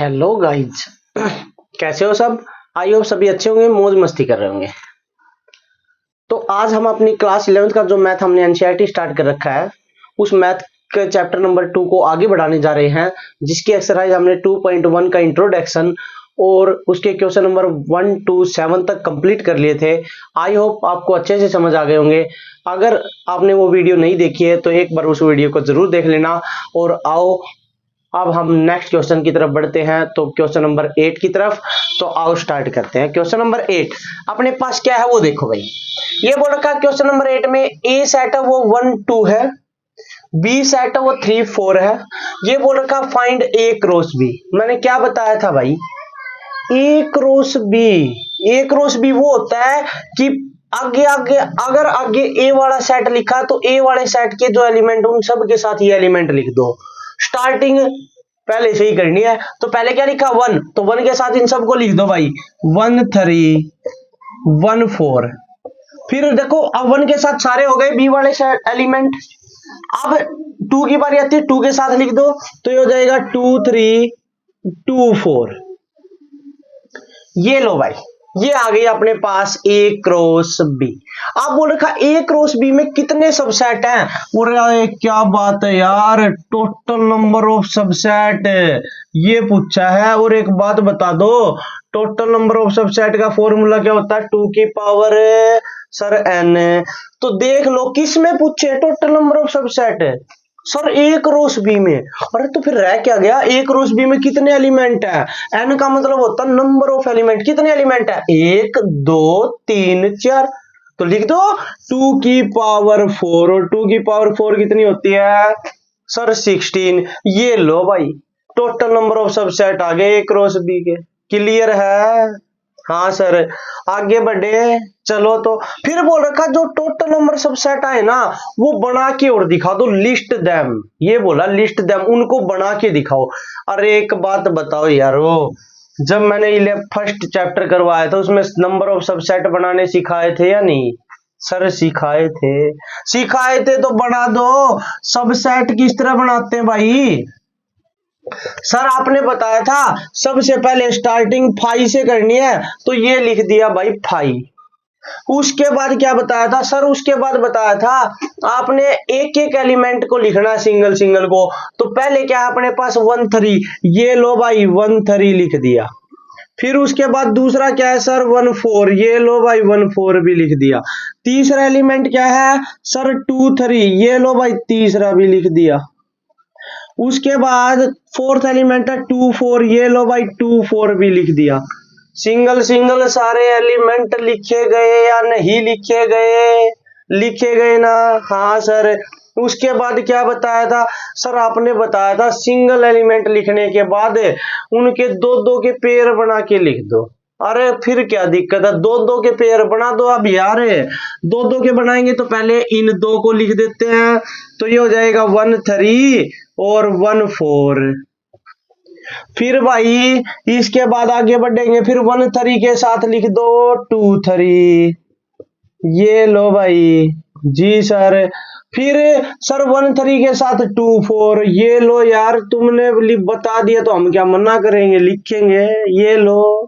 Hello guys. कैसे हो सब? आई होप सभी अच्छे होंगे, मौज मस्ती कर रहे होंगे। तो आज हम अपनी क्लास 11th का जो मैथ हमने एनसीईआरटी स्टार्ट कर रखा है, उस मैथ के चैप्टर नंबर 2 को आगे बढ़ाने जा रहे हैं, जिसकी एक्सरसाइज हमने 2.1 का इंट्रोडक्शन और उसके क्वेश्चन नंबर 1 to 7 तक कंप्लीट कर लिए थे। आई होप आपको अच्छे से समझ आ गए होंगे। अगर आपने वो वीडियो नहीं देखी है तो एक बार उस वीडियो को जरूर देख लेना। और आओ अब हम नेक्स्ट क्वेश्चन की तरफ बढ़ते हैं, तो क्वेश्चन नंबर 8 की तरफ। तो आओ स्टार्ट करते हैं। क्वेश्चन नंबर 8 अपने पास क्या है वो देखो भाई। ये बोल रखा क्वेश्चन नंबर 8 में ए सेट है वो 1 2 है, बी सेट है वो 3 4 है। ये बोल रखा फाइंड ए क्रॉस बी। मैंने क्या बताया था भाई? ए क्रॉस बी, ए क्रॉस बी वो होता है कि आगे आगे अगर आगे ए वाला सेट लिखा तो ए वाले सेट के जो एलिमेंट उन सब के साथ ये एलिमेंट लिख दो। स्टार्टिंग पहले से ही करनी है। तो पहले क्या लिखा 1, तो 1 के साथ इन सबको लिख दो भाई, 1 3 1 4। फिर देखो अब 1 के साथ सारे हो गए बी वाले एलिमेंट। अब 2 की बारी आती है, 2 के साथ लिख दो, तो ये हो जाएगा 2 3 2 4। ये लो भाई, ये आ गई अपने पास ए क्रॉस बी। आप बोल रखा ए क्रॉस बी में कितने सबसेट हैं? और क्या बात है यार, टोटल नंबर ऑफ सबसेट ये पूछा है। और एक बात बता दो, टोटल नंबर ऑफ सबसेट का फॉर्मूला क्या होता है? 2 की पावर सर n। तो देख लो किस में पूछे total number of subset? Sir A cross B में। अरे तो फिर रह क्या गया? ए क्रॉस बी में कितने एलिमेंट है? एन का मतलब होता है नंबर ऑफ एलिमेंट। कितने एलिमेंट है? 1 2 3 4। तो लिख दो 2 की पावर 4। और 2 की पावर 4 कितनी होती है सर? 16। ये लो भाई, टोटल नंबर ऑफ सबसेट आ गए ए क्रॉस बी के। क्लियर है? हाँ सर। आगे बढ़े चलो। तो फिर बोल रखा जो टोटल नंबर सबसेट आए ना वो बना के और दिखा दो, लिस्ट देम। ये बोला लिस्ट देम, उनको बना के दिखाओ। अरे एक बात बताओ यारो, जब मैंने फर्स्ट चैप्टर करवाया था उसमें नंबर ऑफ सबसेट बनाने सिखाए थे या नहीं? सर सिखाए थे। सिखाए थे तो बना दो। सबसेट किस तरह बनाते हैं भाई? सर आपने बताया था सबसे पहले स्टार्टिंग फाइव से करनी है, तो ये लिख दिया भाई फाइव। उसके बाद क्या बताया था सर? उसके बाद बताया था आपने एक एक एलिमेंट को लिखना सिंगल सिंगल को। तो पहले क्या है अपने पास 1 3, ये लो भाई 1 3 लिख दिया। फिर उसके बाद दूसरा क्या है सर? 1 4, ये लो भाई 1 4 भी लिख दिया। तीसरा एलिमेंट क्या है सर? 2 3, ये लो भाई तीसरा भी लिख दिया। उसके बाद फोर्थ एलिमेंट है 2 4, ये लो भाई 2 4 भी लिख दिया। सिंगल सिंगल सारे एलिमेंट लिखे गए या नहीं लिखे गए? लिखे गए ना? हाँ सर। उसके बाद क्या बताया था सर? आपने बताया था सिंगल एलिमेंट लिखने के बाद उनके दो दो के पेयर बना के लिख दो। अरे फिर क्या दिक्कत है? दो दो के पेयर बना दो। अब यार दो दो के बनाएंगे तो पहले इन दो को लिख देते हैं, तो ये हो जाएगा 1 3 और 1 4। फिर भाई इसके बाद आगे बढ़ेंगे, फिर 1 3 के साथ लिख दो 2 3। ये लो भाई जी सर। फिर सर 1 3 के साथ 2 4, ये लो यार तुमने बता दिया तो हम क्या मना करेंगे, लिखेंगे। ये लो।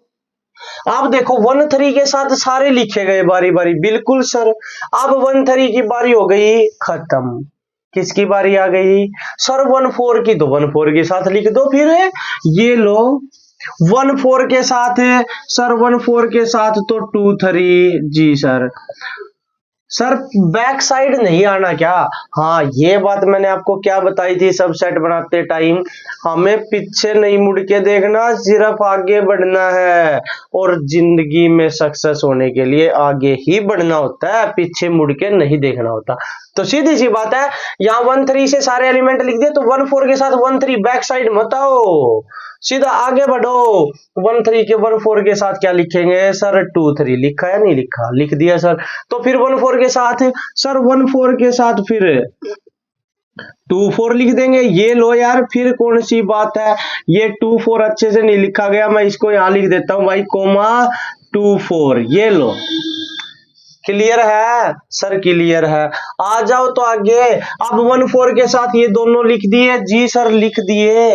आप देखो 1 3 के साथ सारे लिखे गए बारी बारी। बिल्कुल सर। अब 1 3 की बारी हो गई खत्म। किसकी बारी आ गई सर? 1 4 की। तो 1 4 के साथ लिख दो। फिर ये लो 1 4 के साथ सर, 1 4 के साथ तो 2 3 जी सर। सर बैक साइड नहीं आना क्या? हाँ ये बात मैंने आपको क्या बताई थी सबसेट बनाते टाइम? हमें पीछे नहीं मुड़ के देखना, सिर्फ आगे बढ़ना है। और जिंदगी में सक्सेस होने के लिए आगे ही बढ़ना होता है, पीछे मुड़ के नहीं देखना होता। तो सीधी सी बात है, यहाँ 1 3 से सारे एलिमेंट लिख दिए, तो 1 4 के साथ 1 3 बैक साइड मत आओ, सीधा आगे बढ़ो। 1 3 के 1 4 के साथ क्या लिखेंगे सर? 2 3 लिखा या नहीं लिखा? लिख दिया सर। तो फिर 1 4 के साथ सर, 1 4 के साथ फिर 2 4 लिख देंगे। ये लो यार, फिर कौन सी बात है? ये 2 4 अच्छे से नहीं लिखा गया, मैं इसको यहां लिख देता हूं भाई कोमा 2 4। ये लो क्लियर है सर? क्लियर है। आ जाओ तो आगे। अब 1 4 के साथ ये दोनों लिख दिए जी सर, लिख दिए।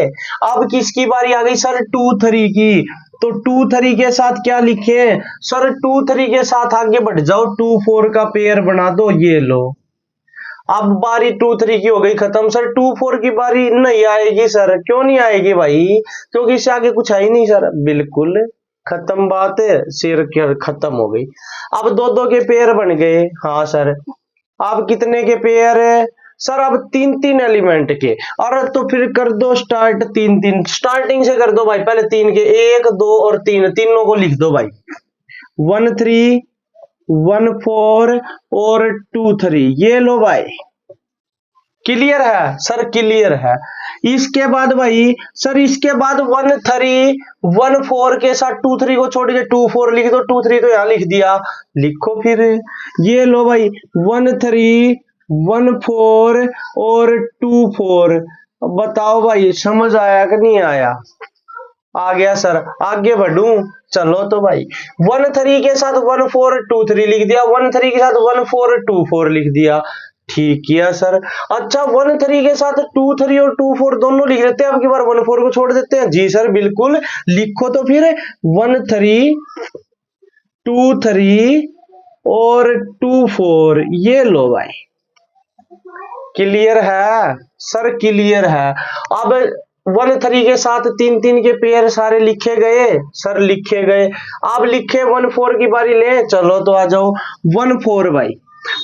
अब किसकी बारी आ गई सर? 2 3 की। तो 2 3 के साथ क्या लिखे सर? 2 3 के साथ आगे बढ़ जाओ, 2 4 का पेयर बना दो, ये लो। अब बारी 2 3 की हो गई खत्म सर। 2 4 की बारी नहीं आएगी सर। क्यों नहीं आएगी भाई? क्योंकि इससे आगे कुछ है ही नहीं सर। बिल्कुल खत्म बात है, शेर खत्म हो गई। अब 2 2 के पेयर बन गए। हाँ सर। अब कितने के पेयर है सर? अब 3 3 एलिमेंट के। और तो फिर कर दो स्टार्ट 3 3, स्टार्टिंग से कर दो भाई। पहले 3 के, 1 2 और 3, तीनों को लिख दो भाई। 1 3 1 4 और 2 3, ये लो भाई। क्लियर है सर? क्लियर है। इसके बाद भाई सर, इसके बाद 1 3 1 4 के साथ 2 3 को छोड़ के 2 4 लिख दो। 2 3 तो यहां लिख दिया, लिखो फिर। ये लो भाई 1 3 1 4 और 2 4। बताओ भाई समझ आया कि नहीं आया? आ गया सर। आगे बढ़ूं? चलो तो भाई 1 3 के साथ 1 4 2 3 लिख दिया। 1 3 के साथ 1 4 2 4 लिख दिया। ठीक किया सर। अच्छा 1 3 के साथ 2 3 और 2 4 दोनों लिख देते हैं। अब की बार 1 4 को छोड़ देते हैं। जी सर बिल्कुल। लिखो तो फिर 1 3 2 3 और 2 4, ये लो भाई। क्लियर है सर? क्लियर है। अब 1 3 के साथ 3 3 के पेयर सारे लिखे गए सर, लिखे गए। अब लिखे 1 4 की बारी ले। चलो तो आ जाओ 1 4 भाई।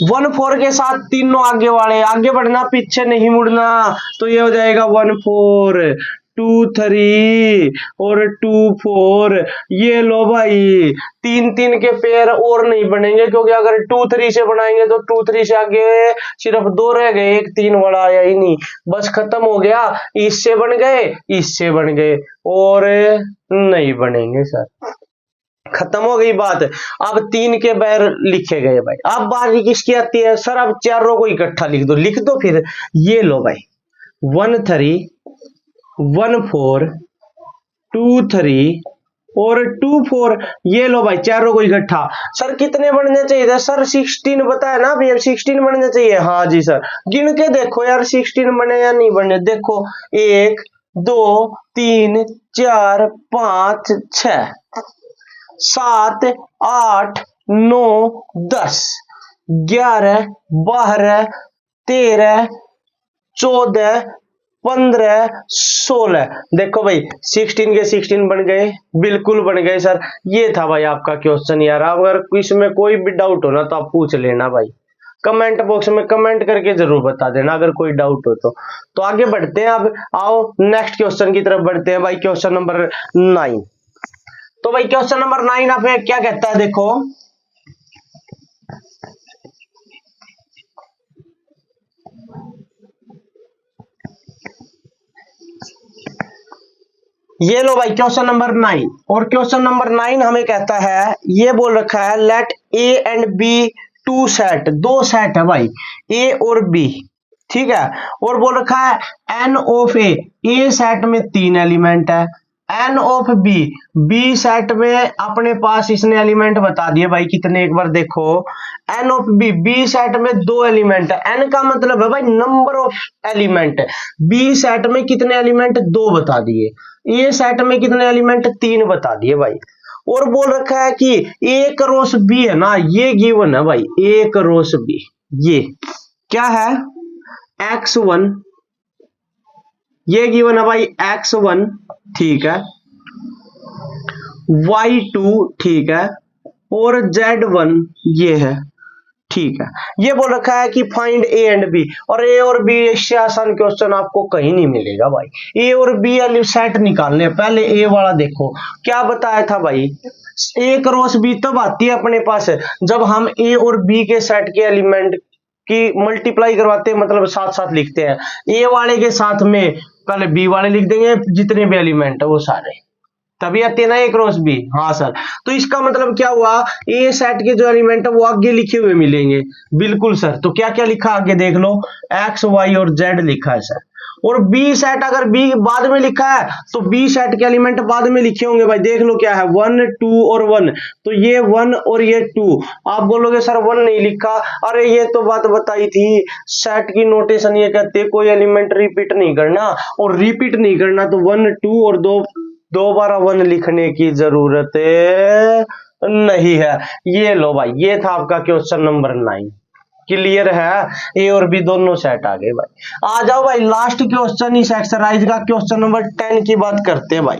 1 4 के साथ तीनों आगे वाले, आगे बढ़ना, पीछे नहीं मुड़ना। तो ये हो जाएगा 1 4 2 3 और 2 4, ये लो भाई। 3 3 के पेयर और नहीं बनेंगे, क्योंकि अगर 2 3 से बनाएंगे तो 2 3 से आगे सिर्फ 2 रह गए, एक 3 वाला आया ही नहीं। बस खत्म हो गया। इससे बन गए, इससे बन गए, और नहीं बनेंगे सर। खत्म हो गई बात। अब 3 के पैर लिखे गए भाई। अब बारी किसकी आती है सर? अब चारों को इकट्ठा लिख दो। लिख दो फिर। ये लो भाई 1 3 1 4 2 3 और 2 4, ये लो भाई चारों को इकट्ठा। सर कितने बनने चाहिए था सर? 16 बताया ना भैया, 16 बनने चाहिए। हाँ जी सर। गिन के देखो यार 16 बने या नहीं बने। देखो 1 2 3 4 5 6 7 8 9 10 11 12 13 14 15 16। देखो भाई 16 के 16 बन गए। बिल्कुल बन गए सर। ये था भाई आपका क्वेश्चन यार। अगर इसमें कोई भी डाउट हो ना तो आप पूछ लेना भाई। कमेंट बॉक्स में कमेंट करके जरूर बता देना अगर कोई डाउट हो तो आगे बढ़ते हैं। अब आओ नेक्स्ट क्वेश्चन की तरफ बढ़ते हैं भाई। Question number 9। तो भाई क्वेश्चन नंबर 9 आप क्या कहता है? देखो ये लो भाई क्वेश्चन नंबर 9। और क्वेश्चन नंबर 9 हमें कहता है, ये बोल रखा है let A and B two set, दो सेट है भाई, ए और बी। ठीक है। और बोल रखा है एन ऑफ ए सेट में 3 एलिमेंट है, एन ऑफ बी सेट में अपने पास इसने एलिमेंट बता दिए भाई कितने। एक बार देखो एन ऑफ बी सेट में 2 एलिमेंट है। एन का मतलब है भाई number of element. B set में कितने एलिमेंट? 2 बता दिए। ए सेट में कितने एलिमेंट? 3 बता दिए भाई। और बोल रखा है कि ए क्रॉस बी है ना, ये गिवन है भाई। ए क्रॉस बी ये क्या है? x1, ये गिवन है भाई x1, ठीक है, y2, ठीक है, और z1 ये है, ठीक है। ये बोल रखा है कि फाइंड ए एंड बी। और ए और बी इससे आसान क्वेश्चन आपको कहीं नहीं मिलेगा भाई। ए और बी सेट निकालने, पहले ए वाला देखो क्या बताया था भाई। ए क्रॉस बी तब आती है अपने पास जब हम ए और बी के सेट के एलिमेंट की मल्टीप्लाई करवाते हैं, मतलब साथ साथ लिखते हैं। ए वाले के साथ में पहले बी वाले लिख देंगे, जितने भी एलिमेंट है वो सारे, तभी आते हैं ना ए क्रॉस बी। हाँ सर। तो इसका मतलब क्या हुआ? ए सेट के जो एलिमेंट है वो आगे लिखे हुए मिलेंगे। बिल्कुल सर। तो क्या क्या लिखा आगे देख लो, एक्स वाई और जेड लिखा है सर। और बी सेट अगर बी बाद में लिखा है तो बी सेट के एलिमेंट बाद में लिखे होंगे भाई। देख लो क्या है 1 2 और 1, तो ये 1 और ये 2। आप बोलोगे सर 1 नहीं लिखा, अरे ये तो बात बताई थी, सेट की नोटेशन ये कहते हैं कोई एलिमेंट रिपीट नहीं करना, और रिपीट नहीं करना तो 1 2 और दो बार 1 लिखने की जरूरत नहीं है। ये लो भाई, ये था आपका क्वेश्चन नंबर 9। क्लियर है, ए और बी दोनों सेट आ गए भाई। आ जाओ भाई लास्ट क्वेश्चन इस एक्सरसाइज का, क्वेश्चन नंबर 10 की बात करते हैं भाई।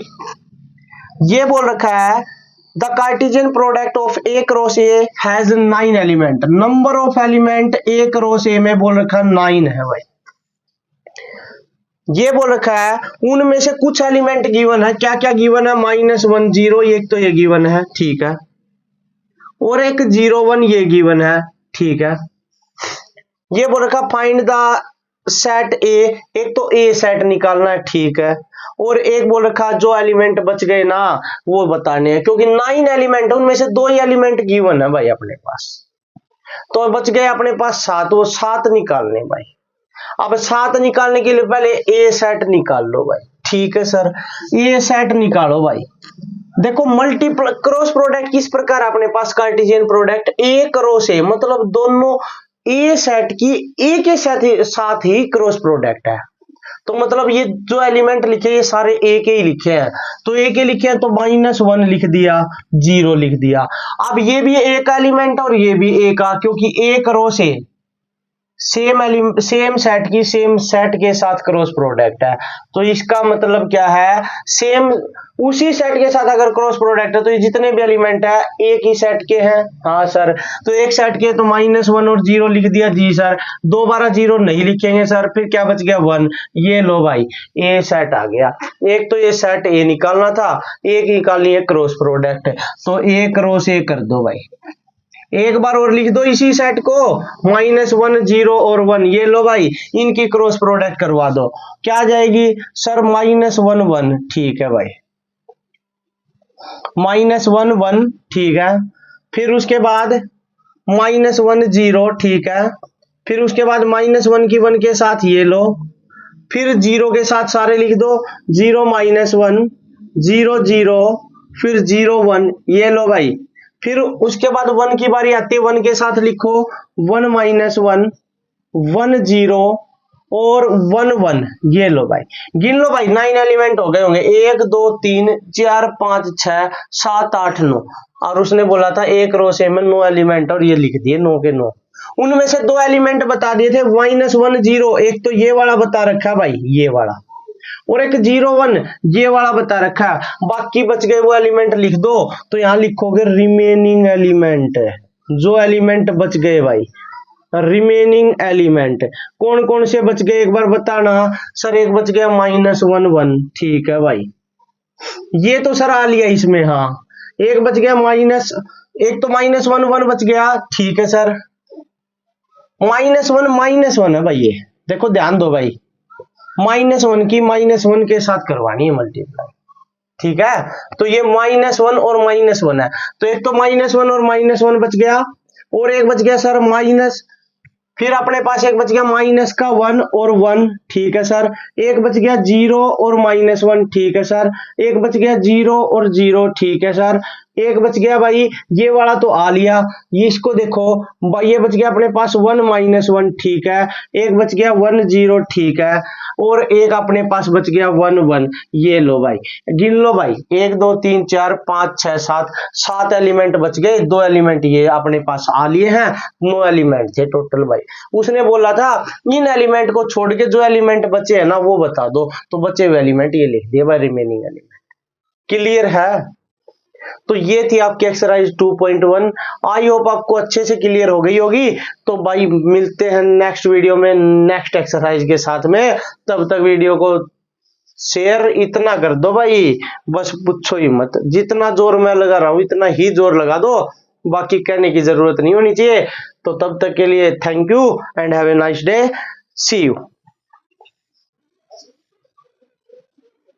ये बोल रखा है the Cartesian product of A cross A has 9 element. Number of element A cross ए में बोल रखा 9 है भाई। ये बोल रखा है उनमें से कुछ एलिमेंट गिवन है। क्या क्या गिवन है? -1 0, एक तो ये गिवन है, ठीक है, और एक 0 1 ये गिवन है, ठीक है। ये बोल रखा फाइंड द सेट ए, एक तो ए सेट निकालना है, ठीक है, और एक बोल रखा जो एलिमेंट बच गए ना वो बताने हैं, क्योंकि 9 एलिमेंट है, उनमें से 2 ही एलिमेंट गिवन है भाई अपने पास, तो बच गए अपने पास 7, वो 7 निकालने भाई। अब 7 निकालने के लिए पहले ए सेट निकाल लो भाई, ठीक है सर, ए सेट निकालो भाई। देखो मल्टीपल क्रॉस प्रोडक्ट किस प्रकार अपने पास cartesian product A cross A, मतलब दोनों ए सेट की ए के साथ ही क्रॉस प्रोडक्ट है। तो मतलब ये जो एलिमेंट लिखे ये सारे ए के ही लिखे हैं, तो ए के लिखे हैं तो -1 लिख दिया, 0 लिख दिया। अब ये भी ए का एलिमेंट और ये भी ए का, क्योंकि ए क्रॉस ए सेम सेट की सेम सेट के साथ क्रॉस प्रोडक्ट है, तो इसका मतलब क्या है, सेम उसी सेट के साथ अगर क्रॉस प्रोडक्ट है तो ये जितने भी एलिमेंट है एक ही सेट के हैं। हाँ सर, तो एक सेट के तो -1 और 0 लिख दिया, जी सर। दोबारा 0 नहीं लिखेंगे सर, फिर क्या बच गया 1। ये लो भाई ए सेट आ गया। एक तो ये सेट ए निकालना था, एक निकालनी है क्रॉस प्रोडक्ट, तो ए क्रॉस ए कर दो भाई। एक बार और लिख दो इसी सेट को, -1 0 और 1, ये लो भाई इनकी क्रॉस प्रोडक्ट करवा दो। क्या आ जाएगी सर? -1 1, ठीक है भाई, -1 1, ठीक है। फिर उसके बाद -1 0, ठीक है। फिर उसके बाद -1 की 1 के साथ ये लो, फिर 0 के साथ सारे लिख दो, 0 -1 0 0, फिर 0 1, ये लो भाई। फिर उसके बाद 1 की बारी आती है, 1 के साथ लिखो 1 -1 1 0 और 1 1, ये लो भाई। गिन लो भाई 9 एलिमेंट हो गए होंगे, 1 2 3 4 5 6 7 8 9, और उसने बोला था एक रो से में 9 एलिमेंट, और ये लिख दिए 9 के 9। उनमें से 2 एलिमेंट बता दिए थे, -1 0, एक तो ये वाला बता रखा भाई, ये वाला, और एक 0 1 ये वाला बता रखा। बाकी बच गए वो एलिमेंट लिख दो, तो यहां लिखोगे रिमेनिंग एलिमेंट, जो एलिमेंट बच गए भाई, रिमेनिंग एलिमेंट कौन कौन से बच गए एक बार बताना सर। एक बच गया -1 1, ठीक है भाई, ये तो सर आ लिया इसमें। हाँ, एक बच गया एक तो -1 1 बच गया, ठीक है सर। -1 है भाई, ये देखो ध्यान दो भाई, -1 की -1 के साथ करवानी है मल्टीप्लाई, ठीक है। तो ये -1 और -1 है, तो एक तो -1 और -1 बच गया, और एक बच गया सर माइनस, फिर अपने पास एक बच गया माइनस का 1 और 1, ठीक है सर। एक बच गया 0 और -1, ठीक है सर। एक बच गया 0 और 0, ठीक है सर। एक बच गया भाई ये वाला तो आ लिया, ये इसको देखो भाई, ये बच गया अपने पास 1 -1, ठीक है। एक बच गया 1 0, ठीक है, और एक अपने पास बच गया 1 1, ये लो भाई। गिन लो भाई 1 2 3 4 5 6 7 एलिमेंट बच गए, 2 एलिमेंट ये अपने पास आ लिए हैं, 9 एलिमेंट थे टोटल भाई। उसने बोला था इन एलिमेंट को छोड़ के जो एलिमेंट बचे हैं ना वो बता दो, तो बचे हुए एलिमेंट ये लिख दिए भाई, रिमेनिंग एलिमेंट। क्लियर है? तो ये थी आपकी एक्सरसाइज 2.1। आई होप आपको अच्छे से क्लियर हो गई होगी। तो भाई मिलते हैं नेक्स्ट वीडियो में नेक्स्ट एक्सरसाइज के साथ में, तब तक वीडियो को शेयर इतना कर दो भाई, बस पूछो ही मत, जितना जोर मैं लगा रहा हूं इतना ही जोर लगा दो, बाकी कहने की जरूरत नहीं होनी चाहिए। तो तब तक के लिए thank you and have a nice day, see you.